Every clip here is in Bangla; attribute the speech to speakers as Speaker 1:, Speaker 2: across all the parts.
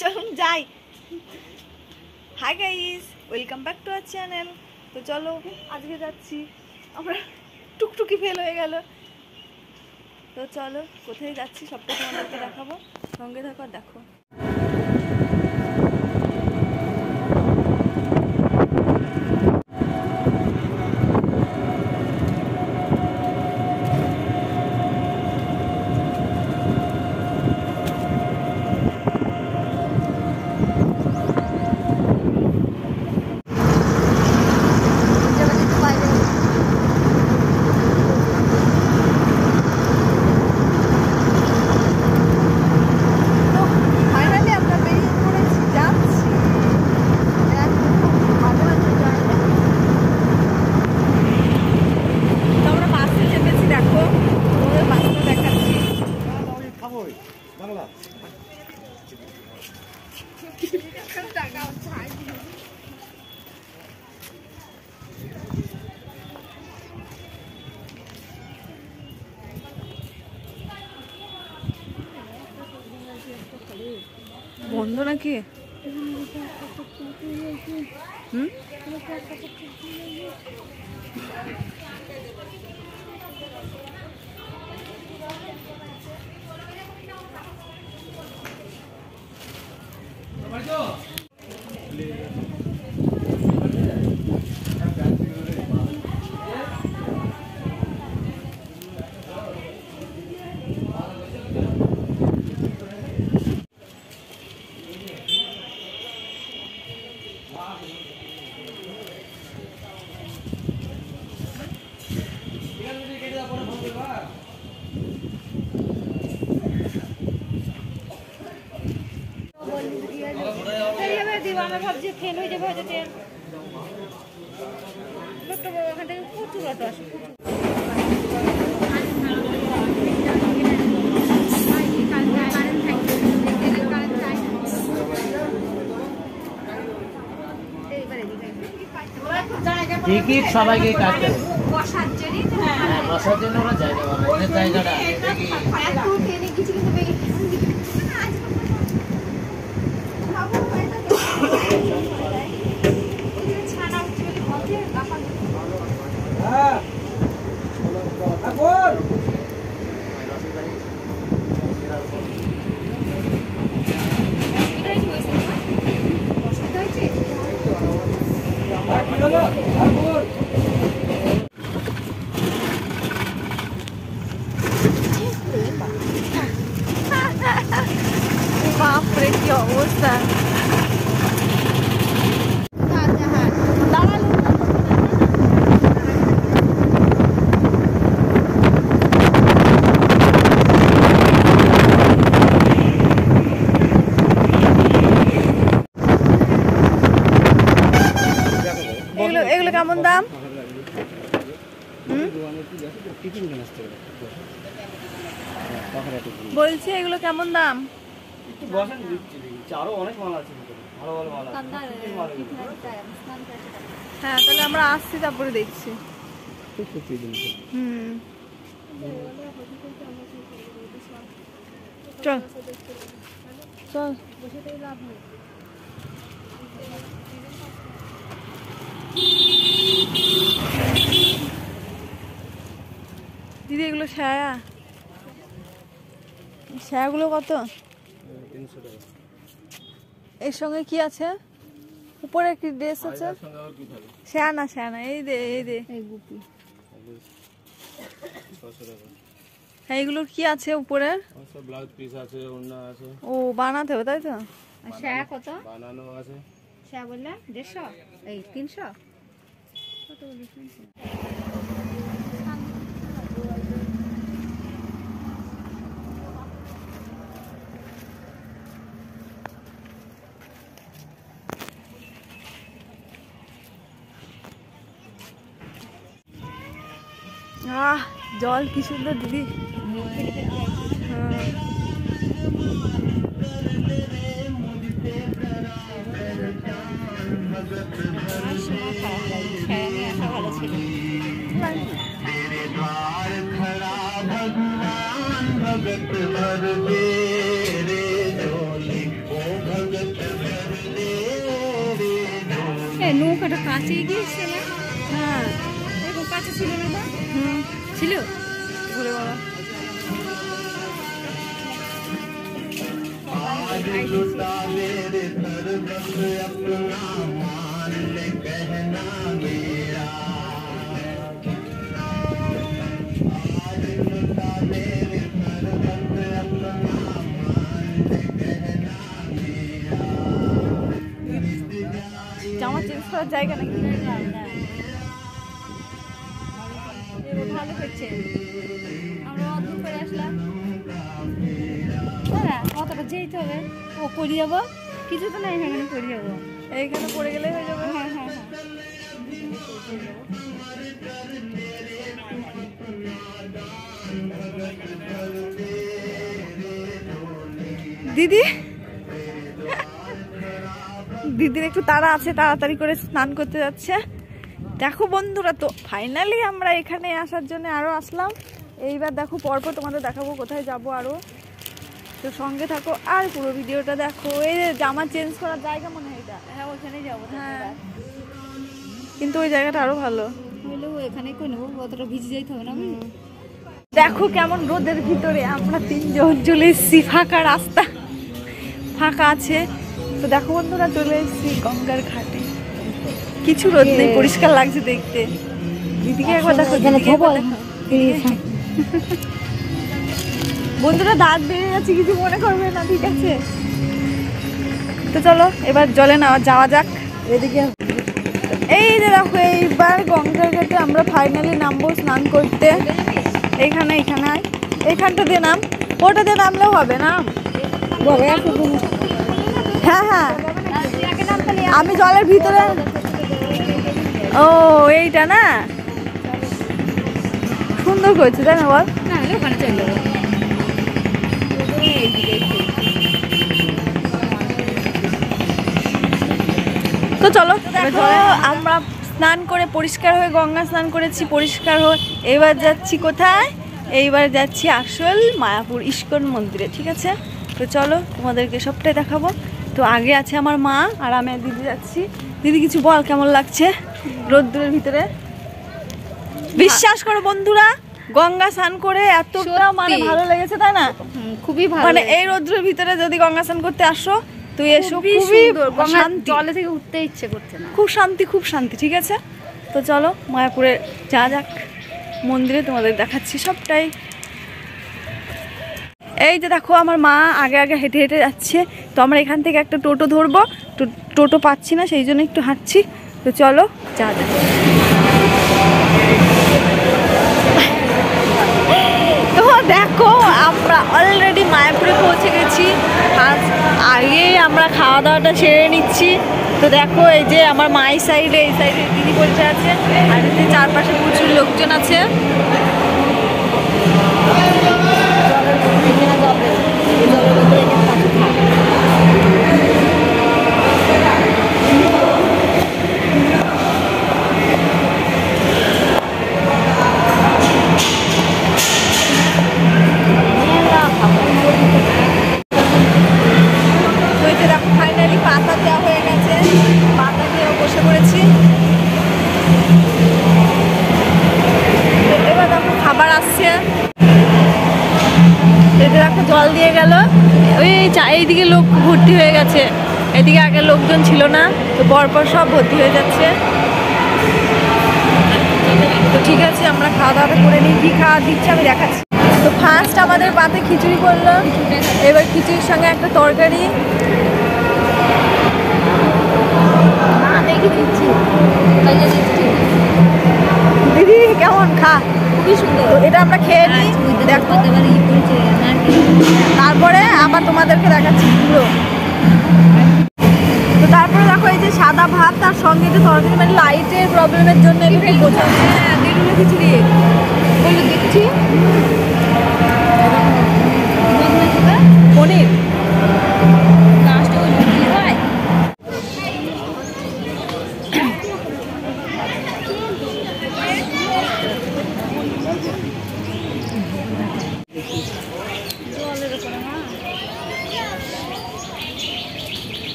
Speaker 1: চলুন যাই। Hi guys, welcome back to our channel. তো চলো আজকে যাচ্ছি আমরা, টুকটুকি ফেল হয়ে গেল। তো চলো কোথায় যাচ্ছি সবটা তোমাদেরকে দেখাবো, সঙ্গে থাকো দেখো। বন্ধ নাকি?
Speaker 2: আমরা ভাবছি ফেল হয়ে যাবে হয়তো ট্রেন। ওখান থেকে প্রচুর অটো আসে,
Speaker 3: টিকিট সবাইকে কাটতে হবে বসার জন্য ওরা জায়গা বানায় জায়গাটা
Speaker 1: বাপরে কি অবস্থা। এগুলো কেমন দাম? বলছি এগুলো কেমন দাম? হ্যাঁ তাহলে আমরা আসছি তারপরে দেখছি। চল চল। দিদি এগুলো ছায়া, ছায়াগুলো কত?
Speaker 4: 300 টাকা।
Speaker 1: এর সঙ্গে কি আছে? উপরে কি ড্রেস আছে? ছায়া না, ছায়া না, এই দে এই দে গুপি।
Speaker 4: 600 টাকা।
Speaker 1: হ্যাঁ এগুলোর কি আছে উপরে?
Speaker 4: সব ব্লাউজ পিস আছে, ওড়না আছে।
Speaker 1: ও বানাতে হবে তাই তো?
Speaker 2: ছায়া কত?
Speaker 4: বানানো আছে।
Speaker 2: ছায়া বললে 150, এই 300 কত ডিফারেন্স?
Speaker 1: জল কি সুন্দর দিদি।
Speaker 2: নৌকাটা কাছে গিয়েছে না? হ্যাঁ, এরকম কাছে ছিল না? ছিল
Speaker 1: ঘুরে বলো। জামা চেঞ্জ করার জায়গা নাকি?
Speaker 2: ভালো করছে। আমরা অদ্ভুত করে আসলাম। হ্যাঁ, অতটা যেতে হবে। ও পড়ে যাবো, কিছু তো নাই, এখানে পড়ে যাবো।
Speaker 1: এইখানে পড়ে গেলে হয়ে যাবে।
Speaker 2: হ্যাঁ হ্যাঁ হ্যাঁ।
Speaker 1: দিদি দিদির একটু তাড়া আছে, তাড়াতাড়ি করে স্নান করতে যাচ্ছে। দেখো বন্ধুরা, তো ফাইনালি আমরা এখানে আসার জন্য আরো আসলাম। এইবার দেখো পরপর তোমাদের দেখাবো কোথায় যাব আরো, তো সঙ্গে থাকো আর পুরো ভিডিওটা দেখো। এই যে জামা চেঞ্জ করার জায়গা মনে হয় এটা।
Speaker 2: হ্যাঁ, ওখানে যাবো।
Speaker 1: হ্যাঁ, কিন্তু ওই জায়গাটা আরো ভালো।
Speaker 2: হইলেও এখানে করে নেবো, অতটা ভিজে যাইতে হবে না।
Speaker 1: দেখো কেমন রোদের ভিতরে আমরা তিনজন চলে এসেছি, ফাঁকা রাস্তা, ফাঁকা আছে। তো দেখো বন্ধুরা, চলে এসেছি গঙ্গার ঘাটে। কিছু রোদ নেই, পরিষ্কার লাগছে দেখতে। দিদিকে একবার দেখো, দিদিকে একবার দেখো। বন্ধুরা দাঁত বেরিয়ে যাচ্ছে, কিছু মনে করবে না, ঠিক আছে? তো চলো এবার জলে যাওয়া যাক। এদিকে এই যে দেখো, এইবার গঙ্গার ঘাটে আমরা ফাইনালি নামবো স্নান করতে। এইখানে এইখানটা দিয়ে নাম, ওটা দিয়ে নামলেও হবে না? হ্যাঁ হ্যাঁ, আমি জলের ভিতরে। ও এইটা না, সুন্দর করেছে তাই না? বল
Speaker 2: না, ওখানে চলে যাবো।
Speaker 1: তো চলো, দেখো আমরা স্নান করে পরিষ্কার হয়ে, গঙ্গা স্নান করেছি পরিষ্কার হয়ে, এবার যাচ্ছি কোথায়? এইবার যাচ্ছি আসল মায়াপুর ইস্কন মন্দিরে, ঠিক আছে? তো চলো তোমাদেরকে সবটাই দেখাবো। তো আগে আছে আমার মা আর আমি আর দিদি যাচ্ছি। দিদি কিছু বল, কেমন লাগছে রোদ্দুরের ভিতরে? বিশ্বাস করো বন্ধুরা, গঙ্গা স্নান করে এতটা মানে ভালো লেগেছে, তাই না?
Speaker 2: খুবই ভালো।
Speaker 1: মানে এই রোদ্দুরের ভিতরে যদি গঙ্গা স্নান করতে আসো, তুই এসো, খুবই শান্তি।
Speaker 2: জলে থেকে উঠতে ইচ্ছে করছে না।
Speaker 1: খুব শান্তি, খুব শান্তি, ঠিক আছে? তো চলো মায়াপুরে যা যাক, মন্দিরে তোমাদের দেখাচ্ছি সবটাই। এই যে দেখো আমার মা আগে আগে হেঁটে হেঁটে যাচ্ছে। তো আমরা এখান থেকে একটা টোটো ধরবো, টোটো পাচ্ছি না, সেই জন্য একটু হাঁটছি। তো চলো যা যাক। তো দেখো আমরা অলরেডি মায়াপুরে পৌঁছে গেছি। আগে আমরা খাওয়া দাওয়াটা সেরে নিচ্ছি। তো দেখো এই যে আমার মায়ের সাইডে, এই সাইডে দিদি বসে আছে, আর এদিকে চারপাশে প্রচুর লোকজন আছে। ফাইনালি পাতা দেওয়া হয়ে গেছে, পাতা দিয়ে বসে পড়েছি। এবার দেখো খাবার আসছে, এতে দেখো জল দিয়ে গেল। ওই এইদিকে লোক ভর্তি হয়ে গেছে, এদিকে আগে লোকজন ছিল না, তো পরপর সব ভর্তি হয়ে যাচ্ছে। তো ঠিক আছে, আমরা খাওয়া দাওয়াটা করে নিই। কী খাওয়া দিচ্ছে আমি দেখাচ্ছি। তো ফার্স্ট আমাদের পাতে খিচুড়ি করলো, এবার খিচুড়ির সঙ্গে একটা তরকারি। দিদি কেমন খা?
Speaker 2: খুবই সুন্দর।
Speaker 1: তো এটা আমরা খেয়ে নিই, দেখো, তারপরে আবার তোমাদেরকে দেখাচ্ছি পুরো। তো তারপরে দেখো এই যে সাদা ভাত, তার সঙ্গে যে তরকারি, মানে লাইটের প্রবলেমের জন্য একটু বোঝা খিচুড়ি বলে দিচ্ছি। পনির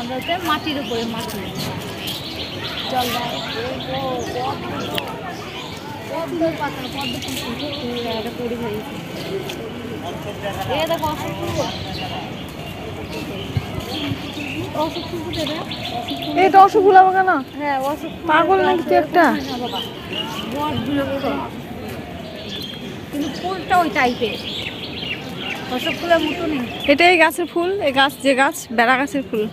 Speaker 2: বাঁধাতে মাটির উপরে মাটি জল দেয় পদ্ম পাতা পদ্ম ফুল এটা তৈরি হয়েছে এ দেখো অশোক ফুল দেবে
Speaker 1: এটা অশোক ফুল হবে কেন?
Speaker 2: হ্যাঁ অশোক
Speaker 1: পাগল নাকি তুই একটা?
Speaker 2: কিন্তু ফুলটা ওই টাইপের অশোক ফুলের মতো নেই।
Speaker 1: এটাই গাছের ফুল, এই গাছ যে গাছ বেড়া গাছের ফুল।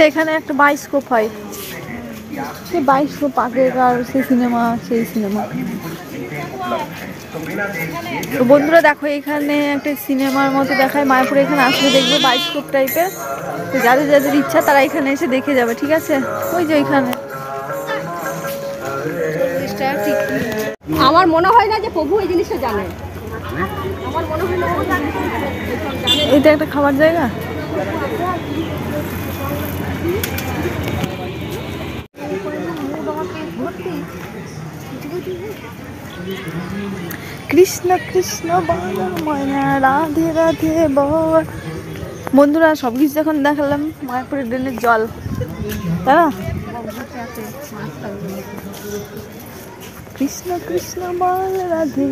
Speaker 1: এখানে একটা বায়োস্কোপ হয়, সেই বায়োস্কোপ আগেকার সেই সিনেমা, সেই সিনেমা। তো বন্ধুরা দেখো এখানে একটা সিনেমার মতো দেখায় মায়াপুরে, এখানে আসলে দেখবে বায়োস্কোপ টাইপের। তো যাদের যাদের ইচ্ছা তারা এখানে এসে দেখে যাবে, ঠিক আছে? ওই যে ওইখানে
Speaker 2: আমার মনে হয় না যে প্রভু এই জিনিসটা জানে। আমার মনে হয় না
Speaker 1: এটা একটা খাবার জায়গা। কৃষ্ণ কৃষ্ণ বল ময়না রাধে রাধে বল। বন্ধুরা সবকিছু যখন দেখালাম, মায়াপুরের ড্রেনের জল, তাই না? কৃষ্ণ কৃষ্ণ বল রাধে।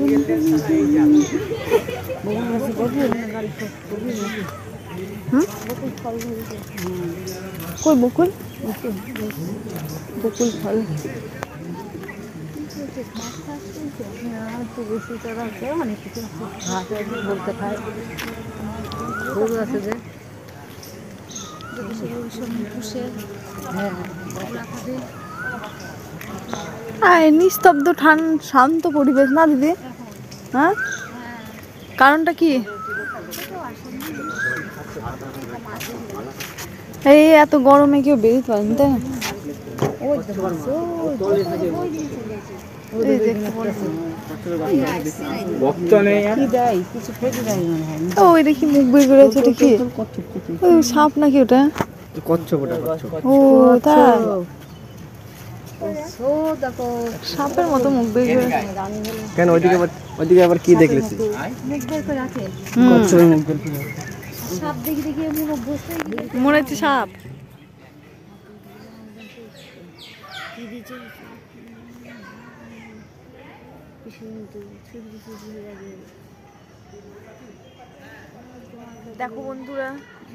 Speaker 1: কই বকুল? বকুল ফল।
Speaker 2: বলতে খায় গরু আছে যে
Speaker 1: নিস্তব্ধ শান্ত পরিবেশ না দিদি? হ্যাঁ, কারণটা কি? এই এত গরমে কেউ বেরোতে পারেন, তাই না? ও এটা কি মুখ বের করেছে? এটা কি সাপ নাকি ওটা? ও তাই, সাপের মতো মুখ বের করে
Speaker 4: কেন? ওইদিকে আবার কি দেখলেছি?
Speaker 1: মনে হচ্ছে সাপ। দেখো বন্ধুরা,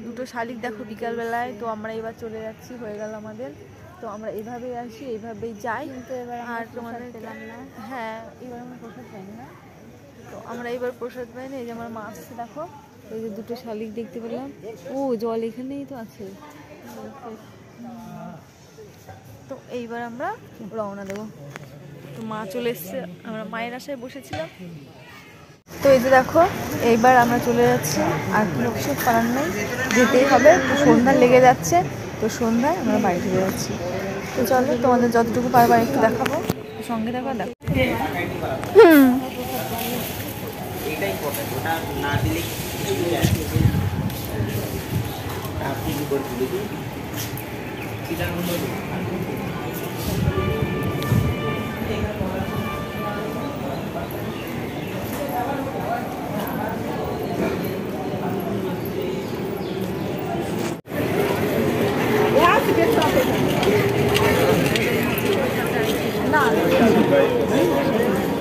Speaker 1: দুটো শালিক দেখো বিকালবেলায়। তো আমরা এবার চলে যাচ্ছি, হয়ে গেল আমাদের। তো আমরা এইভাবেই আসি, এইভাবেই যাই। আর তোমাদের হ্যাঁ, এবার আমরা প্রসাদ পাই না। তো আমরা এবার প্রসাদ পাই না। এই যে আমার মা আসছে, দেখো এই যে দুটো শালিক দেখতে পেলাম। ও জল এখানেই তো আছে। তো এইবার আমরা রওনা দেবো। তো মা চলে এসছে, আমরা মায়ের আশায় বসেছিলাম। তো এই যে দেখো এইবার আমরা চলে যাচ্ছি, আর কোনো কিছু করার নেই, যেতেই হবে। তো সন্ধ্যা লেগে যাচ্ছে, তো সন্ধ্যায় আমরা বাড়ি চলে যাচ্ছি। তো চলো তোমাদের যতটুকু পারবার একটু দেখাবো, সঙ্গে দেখো। দেখো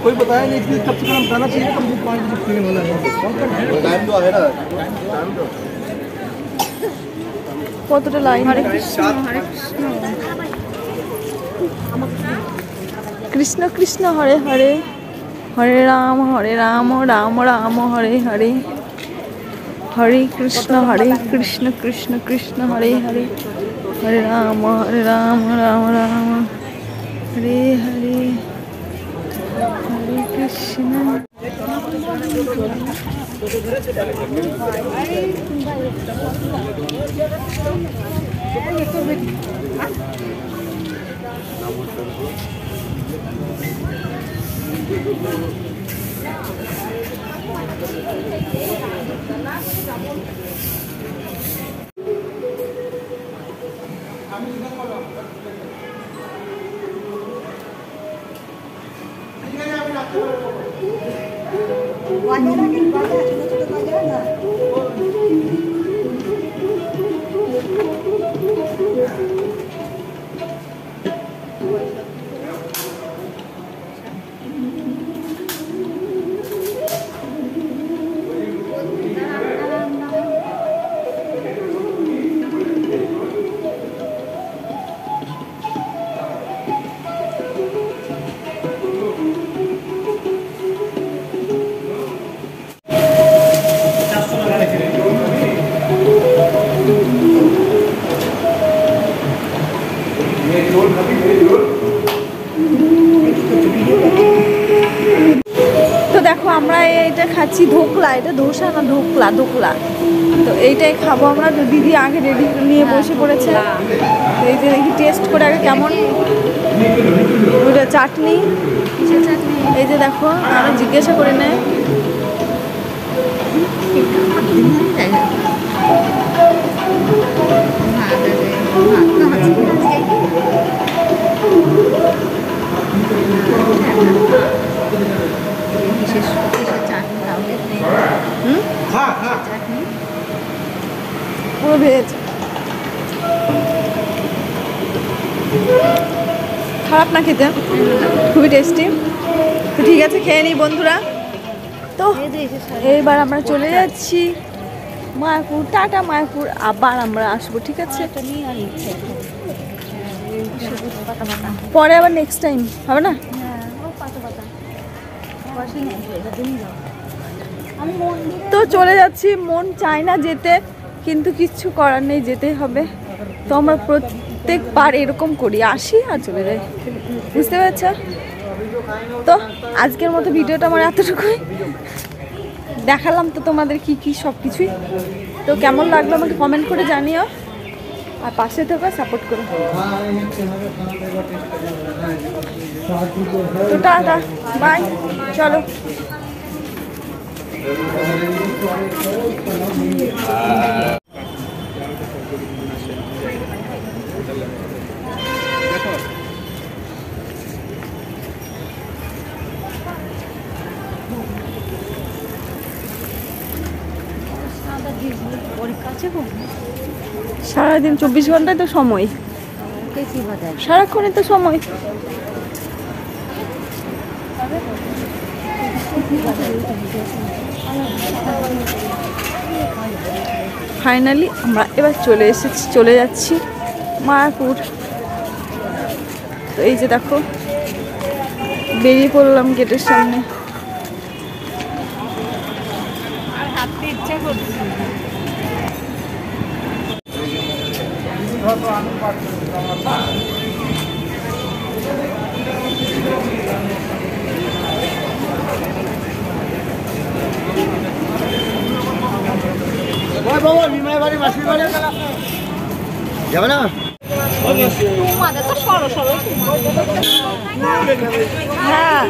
Speaker 4: कोई बताया नहीं कि कब से कम जाना चाहिए, कम से 5 बजे फ्री होना है। टाइम तो है ना, टाइम तो
Speaker 1: কতটা লাইন। হরে কৃষ্ণ কৃষ্ণ কৃষ্ণ হরে হরে, হরে রাম রাম রাম হরে হরে, হরে কৃষ্ণ কৃষ্ণ কৃষ্ণ হরে হরে, হরে রাম রাম রাম হরে হরে, হরে কৃষ্ণ। তো দেখো আমরা এইটা খাচ্ছি ধোকলা, এটা ধোসা না ধোকলা, ধোকলা। তো এইটাই খাবো আমরা। তো দিদি আগে রেডি নিয়ে বসে পড়েছে। তো এই যে দেখি টেস্ট করে আগে কেমন। ওইটা চাটনি, এই যে দেখো আমরা জিজ্ঞাসা করে নেয়। পুরো ভেজ, খারাপ না খেতে, খুবই টেস্টি। তো ঠিক আছে, খেয়ে নিই বন্ধুরা। তো এইবার আমরা চলে যাচ্ছি মায়াপুর। টাটা মায়াপুর, আবার আমরা আসবো, ঠিক আছে? পরে আবার নেক্সট টাইম হবে না? তো চলে যাচ্ছি, মন চায় না যেতে, কিন্তু কিচ্ছু করার নেই, যেতেই হবে। তো আমরা প্রত্যেকবার এরকম করি, আসি আর চলে যাই, বুঝতে পারছ? তো আজকের মতো ভিডিওটা আমার এতটুকুই, দেখালাম তো তোমাদের কি কি সব কিছুই। তো কেমন লাগলো আমাকে কমেন্ট করে জানিও, আর পাশে থেকে সাপোর্ট করো। তো টাটা, বাই, চলো। সারাদিন 24 ঘন্টায় তো সময়, সারাক্ষণে তো সময়। ফাইনালি আমরা এবার চলে যাচ্ছি মায়াপুর। তো এই যে দেখো বেরিয়ে পড়লাম গেটের সামনে। আর হাঁটতে ইচ্ছা করছে।
Speaker 4: যাবে না?
Speaker 1: হ্যাঁ